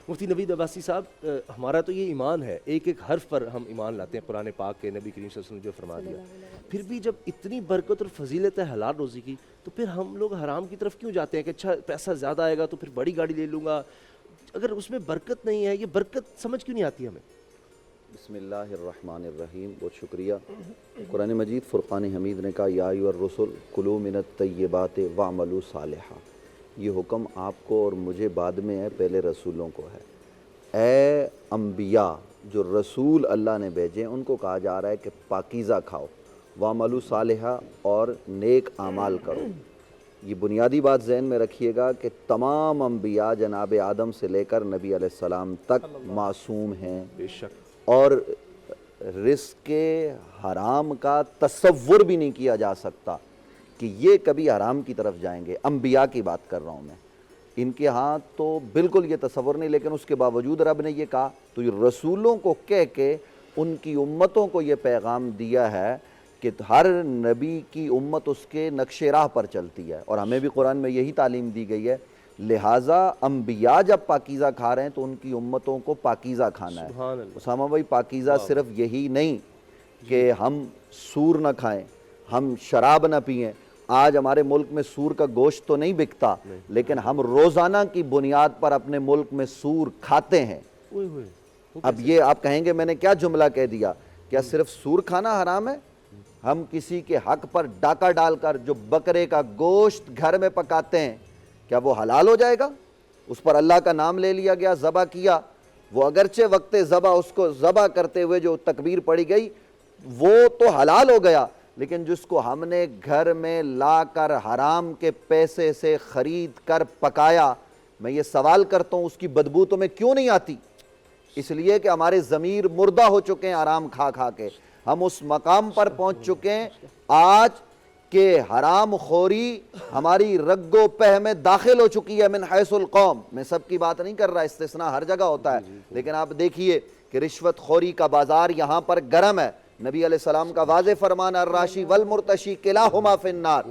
مفتی نوید عباسی صاحب، ہمارا تو یہ ایمان ہے، ایک ایک حرف پر ہم ایمان لاتے ہیں قرآن پاک کے، نبی کریم صلی اللہ علیہ وسلم نے جو فرما دیا، پھر بھی جب اتنی برکت اور فضیلت ہے حلال روزی کی، تو پھر ہم لوگ حرام کی طرف کیوں جاتے ہیں کہ اچھا پیسہ زیادہ آئے گا تو پھر بڑی گاڑی لے لوں گا؟ اگر اس میں برکت نہیں ہے، یہ برکت سمجھ کیوں نہیں آتی ہمیں؟ بسم اللہ الرحمن الرحیم. بہت شکریہ. قرآن مجید فرقان حمید نے کہا یا ایھا الرسل کلوا من الطیبات واعملوا صالحا. یہ حکم آپ کو اور مجھے بعد میں ہے، پہلے رسولوں کو ہے. اے انبیاء، جو رسول اللہ نے بھیجے ان کو کہا جا رہا ہے کہ پاکیزہ کھاؤ، واعملوا صالحا، اور نیک اعمال کرو. یہ بنیادی بات ذہن میں رکھیے گا کہ تمام انبیاء جناب آدم سے لے کر نبی علیہ السلام تک معصوم ہیں، بے شک. اور رزق حرام کا تصور بھی نہیں کیا جا سکتا کہ یہ کبھی حرام کی طرف جائیں گے. انبیاء کی بات کر رہا ہوں میں، ان کے ہاں تو بالکل یہ تصور نہیں، لیکن اس کے باوجود رب نے یہ کہا تو یہ رسولوں کو کہہ کے ان کی امتوں کو یہ پیغام دیا ہے کہ ہر نبی کی امت اس کے نقش راہ پر چلتی ہے، اور ہمیں بھی قرآن میں یہی تعلیم دی گئی ہے. لہٰذا انبیاء جب پاکیزہ کھا رہے ہیں تو ان کی امتوں کو پاکیزہ کھانا ہے. سبحان اللہ. اسامہ بھائی، پاکیزہ صرف یہی نہیں کہ ہم سور نہ کھائیں، ہم شراب نہ پئیں. آج ہمارے ملک میں سور کا گوشت تو نہیں بکتا، لیکن ہم روزانہ کی بنیاد پر اپنے ملک میں سور کھاتے ہیں. اب یہ آپ کہیں گے میں نے کیا جملہ کہہ دیا، کیا صرف سور کھانا حرام ہے؟ ہم کسی کے حق پر ڈاکہ ڈال کر جو بکرے کا گوشت گھر میں پکاتے ہیں، کیا وہ حلال ہو جائے گا؟ اس پر اللہ کا نام لے لیا گیا، ذبح کیا، وہ اگرچہ وقت ذبح اس کو ذبح کرتے ہوئے جو تکبیر پڑی گئی وہ تو حلال ہو گیا، لیکن جس کو ہم نے گھر میں لا کر حرام کے پیسے سے خرید کر پکایا، میں یہ سوال کرتا ہوں اس کی بدبو تو میں کیوں نہیں آتی؟ اس لیے کہ ہمارے ضمیر مردہ ہو چکے ہیں حرام کھا کھا کے. ہم اس مقام پر پہنچ چکے ہیں آج کہ حرام خوری ہماری رگ و پہ میں داخل ہو چکی ہے. من حیث القوم، میں سب کی بات نہیں کر رہا، استثناء ہر جگہ ہوتا ہے، لیکن آپ دیکھیے کہ رشوت خوری کا بازار یہاں پر گرم ہے. نبی علیہ السلام کا واضح فرمان الراشی والمرتشی کلاہما فی النار.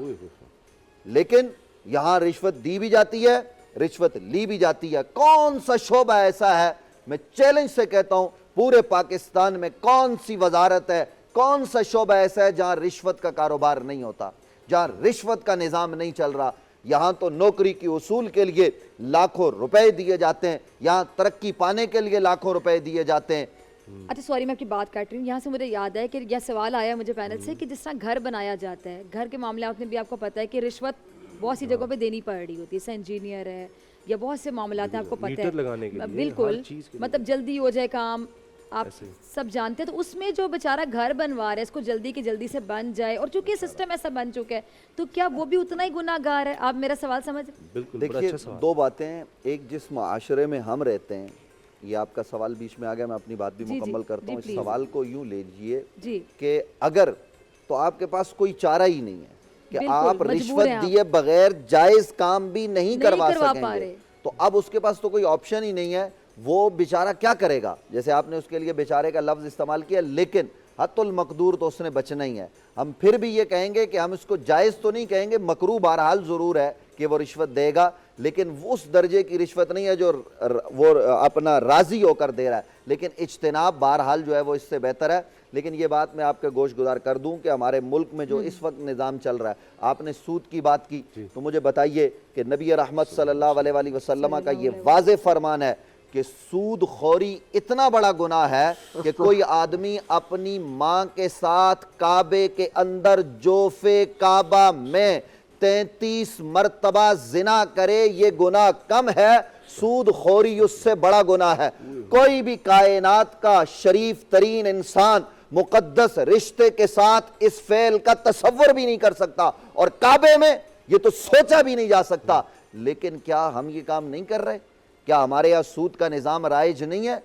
لیکن یہاں رشوت دی بھی جاتی ہے، رشوت لی بھی جاتی ہے. کون سا شعبہ ایسا ہے، میں چیلنج سے کہتا ہوں پورے پاکستان میں کون سی وزارت ہے، کون سا شعبہ ایسا ہے جہاں رشوت کا کاروبار نہیں ہوتا، جہاں رشوت کا نظام نہیں چل رہا؟ یہاں تو نوکری کی اصول کے لیے لاکھوں روپے دیے جاتے ہیں، یہاں ترقی پانے کے لیے لاکھوں روپے دیے جاتے ہیں. اچھا سوری میں آپ کی بات کاٹ رہی ہوں، یہاں سے مجھے یاد ہے کہ یہ سوال آیا مجھے پینل سے کہ جس طرح گھر بنایا جاتا ہے، گھر کے معاملات میں بھی آپ کو پتہ ہے کہ رشوت بہت سی جگہوں پہ دینی پڑ رہی ہوتی ہے. جیسے انجینئر ہے یا بہت سے معاملات ہیں، آپ کو پتہ ہے بالکل، مطلب جلدی ہو جائے کام، آپ سب جانتے ہیں. تو اس میں جو بیچارہ گھر بنوا رہا ہے اس کو جلدی کی جلدی سے بن جائے، اور چونکہ سسٹم ایسا بن چکا ہے تو کیا وہ بھی اتنا ہی گناہ گار ہے؟ آپ میرا سوال سمجھ؟ دیکھیے دو باتیں ہیں. ایک جس معاشرے میں ہم رہتے ہیں، یہ آپ کا سوال بیچ میں آ گیا، میں اپنی بات بھی مکمل کرتا ہوں. اس سوال کو یوں لیجئے کہ اگر تو آپ کے پاس کوئی چارہ ہی نہیں ہے کہ آپ رشوت دیے بغیر جائز کام بھی نہیں کروا سکیں گے، تو اب اس کے پاس تو کوئی آپشن ہی نہیں ہے. وہ بیچارہ کیا کرے گا؟ جیسے آپ نے اس کے لیے بیچارے کا لفظ استعمال کیا، لیکن حتی المقدور تو اس نے بچنا ہی ہے. ہم پھر بھی یہ کہیں گے کہ ہم اس کو جائز تو نہیں کہیں گے، مکروہ بہرحال ضرور ہے کہ وہ رشوت دے گا، لیکن وہ اس درجے کی رشوت نہیں ہے جو وہ اپنا راضی ہو کر دے رہا ہے. لیکن اجتناب بہرحال جو ہے وہ اس سے بہتر ہے. لیکن یہ بات میں آپ کے گوش گزار کر دوں کہ ہمارے ملک میں جو اس وقت نظام چل رہا ہے، آپ نے سود کی بات کی تو مجھے بتائیے کہ نبی رحمت صلی اللہ علیہ وآلہ وسلم کا یہ واضح فرمان ہے کہ سود خوری اتنا بڑا گناہ ہے کہ کوئی آدمی اپنی ماں کے ساتھ کعبے کے اندر جوف کعبہ میں 33 مرتبہ زنا کرے، یہ گناہ کم ہے، سود خوری اس سے بڑا گناہ ہے. کوئی بھی کائنات کا شریف ترین انسان مقدس رشتے کے ساتھ اس فعل کا تصور بھی نہیں کر سکتا، اور کعبے میں یہ تو سوچا بھی نہیں جا سکتا. لیکن کیا ہم یہ کام نہیں کر رہے؟ کیا ہمارے یہاں سود کا نظام رائج نہیں ہے؟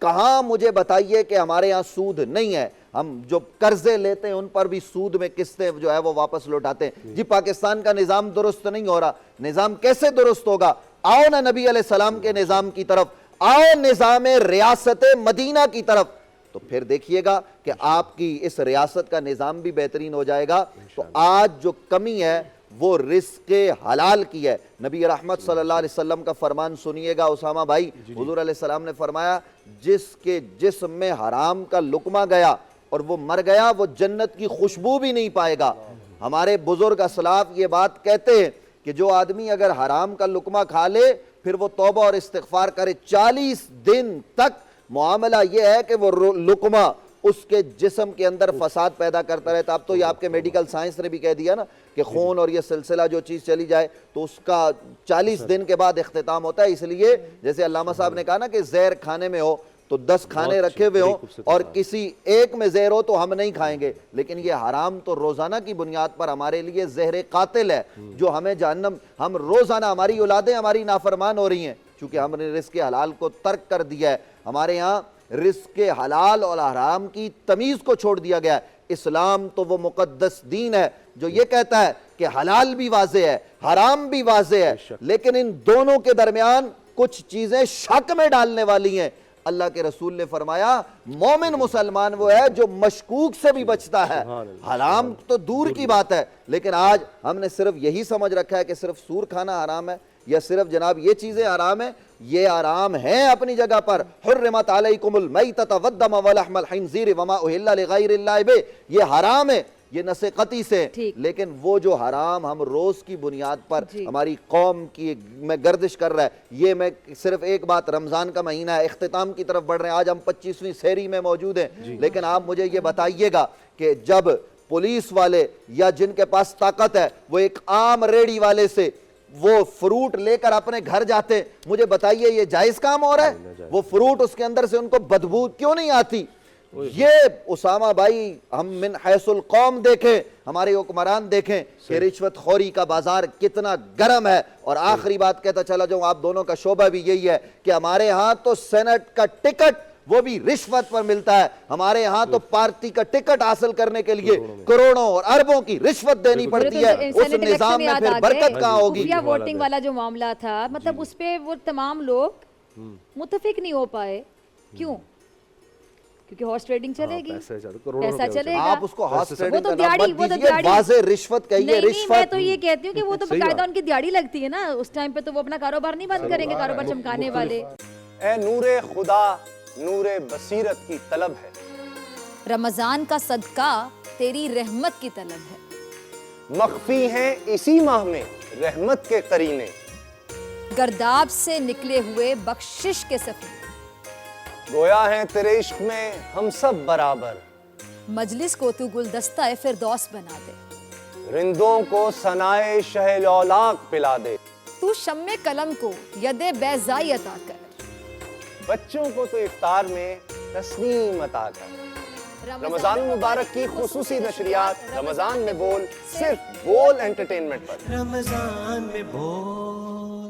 کہاں مجھے بتائیے کہ ہمارے یہاں سود نہیں ہے. ہم جو قرضے لیتے ہیں ان پر بھی سود میں قسطیں جو ہے وہ واپس لوٹاتے ہیں. جی پاکستان کا نظام درست نہیں ہو رہا. نظام کیسے درست ہوگا؟ آؤ نا نبی علیہ السلام کے نظام کی طرف، آؤ نظام ریاست مدینہ کی طرف، تو پھر دیکھیے گا کہ آپ کی اس ریاست کا نظام بھی بہترین ہو جائے گا. تو آج جو کمی ہے وہ رزق حلال کی ہے۔ نبی رحمت صلی اللہ علیہ وسلم کا فرمان سنیے گا اسامہ بھائی، حضور علیہ السلام نے فرمایا جس کے جسم میں حرام کا لقمہ گیا اور وہ مر گیا وہ جنت کی خوشبو بھی نہیں پائے گا۔ ہمارے بزرگ اسلاف یہ بات کہتے ہیں کہ جو آدمی اگر حرام کا لقمہ کھا لے پھر وہ توبہ اور استغفار کرے 40 دن تک معاملہ یہ ہے کہ وہ لقمہ اس کے جسم کے اندر فساد پیدا کرتا رہتا۔ اب تو یہ آپ کے میڈیکل سائنس نے بھی کہہ دیا نا کہ خون اور یہ سلسلہ جو چیز چلی جائے تو اس کا 40 دن کے بعد اختتام ہوتا ہے۔ اس لیے جیسے علامہ صاحب نے کہا نا کہ زہر کھانے میں ہو تو 10 کھانے رکھے ہوئے ہوں اور کسی ایک میں زہر ہو تو ہم نہیں کھائیں گے، لیکن یہ حرام تو روزانہ کی بنیاد پر ہمارے لیے زہر قاتل ہے جو ہمیں جہنم، ہم روزانہ ہماری اولادیں ہماری نافرمان ہو رہی ہیں چونکہ ہم نے رزق حلال کو ترک کر دیا ہے۔ ہمارے یہاں رزق حلال اور حرام کی تمیز کو چھوڑ دیا گیا ہے۔ اسلام تو وہ مقدس دین ہے جو یہ کہتا ہے کہ حلال بھی واضح ہے حرام بھی واضح ہے، لیکن ان دونوں کے درمیان کچھ چیزیں شک میں ڈالنے والی ہیں۔ اللہ کے رسول نے فرمایا مومن مسلمان وہ ہے جو مشکوک سے بھی بچتا ہے، حرام تو دور کی بات ہے، لیکن آج ہم نے صرف یہی سمجھ رکھا ہے کہ صرف سور کھانا حرام ہے یا صرف جناب یہ چیزیں حرام ہیں۔ یہ حرام ہیں اپنی جگہ پر، حرمت علیکم المیتۃ والدم ولحم الخنزیر وما اہل لغیر اللہ بہ، یہ حرام ہے، یہ نص قطعی سے، لیکن وہ جو حرام ہم روز کی بنیاد پر ہماری قوم کی میں گردش کر رہا ہے۔ یہ میں صرف ایک بات، رمضان کا مہینہ ہے، اختتام کی طرف بڑھ رہے ہیں، آج ہم 25ویں سحری میں موجود ہیں، لیکن آپ مجھے یہ بتائیے گا کہ جب پولیس والے یا جن کے پاس طاقت ہے وہ ایک عام ریڑھی والے سے وہ فروٹ لے کر اپنے گھر جاتے ہیں، مجھے بتائیے یہ جائز کام ہو رہا ہے؟ وہ فروٹ اس کے اندر سے ان کو بدبو کیوں نہیں آتی؟ یہ اسامہ بھائی ہم من حیث القوم دیکھیں، ہمارے حکمران دیکھیں کہ رشوت خوری کا بازار کتنا گرم ہے۔ اور آخری بات کہتا چلا جاؤں، آپ دونوں کا شعبہ بھی یہی ہے کہ ہمارے ہاں تو سینٹ کا ٹکٹ وہ بھی رشوت پر ملتا ہے، ہمارے ہاں تو پارٹی کا ٹکٹ حاصل کرنے کے لیے کروڑوں اور اربوں کی رشوت دینی پڑتی ہے، اس نظام میں پھر برکت کہاں ہوگی؟ خفیہ ووٹنگ والا جو معاملہ تھا، مطلب اس پہ وہ تمام لوگ متفق نہیں ہو پائے، کیوں؟ کیونکہ ہارس ٹریڈنگ چلے گی، پیسہ چلے گا، آپ اس کو ہارس ٹریڈنگ وہ تو دیاڑی، وہ تو دیاڑی واضح رشوت کہیے، رشوت۔ میں تو یہ کہتی ہوں کہ وہ تو باقاعدہ ان کی دیاڑی لگتی ہے نا، اس ٹائم پہ تو وہ اپنا کاروبار نہیں بند کریں گے، کاروبار چمکانے والے۔ اے نور خدا نور بصیرت کی طلب ہے، رمضان کا صدقہ تیری رحمت کی طلب ہے، مخفی ہیں اسی ماہ میں رحمت کے قرینے، گرداب سے نکلے ہوئے بخشش کے سفیر، گویا ہیں تیرے عشق میں ہم سب برابر، مجلس کو تو گلدستہ فردوس بنا دے، رندوں کو ثنائے شہ لولاق پلا دے، تو شمع قلم کو ید بیضائی عطا کر، بچوں کو تو افطار میں تسنیم عطا کر۔ رمضان مبارک کی خصوصی نشریات رمضان میں بول، صرف بول انٹرٹینمنٹ پر۔ رمضان میں بول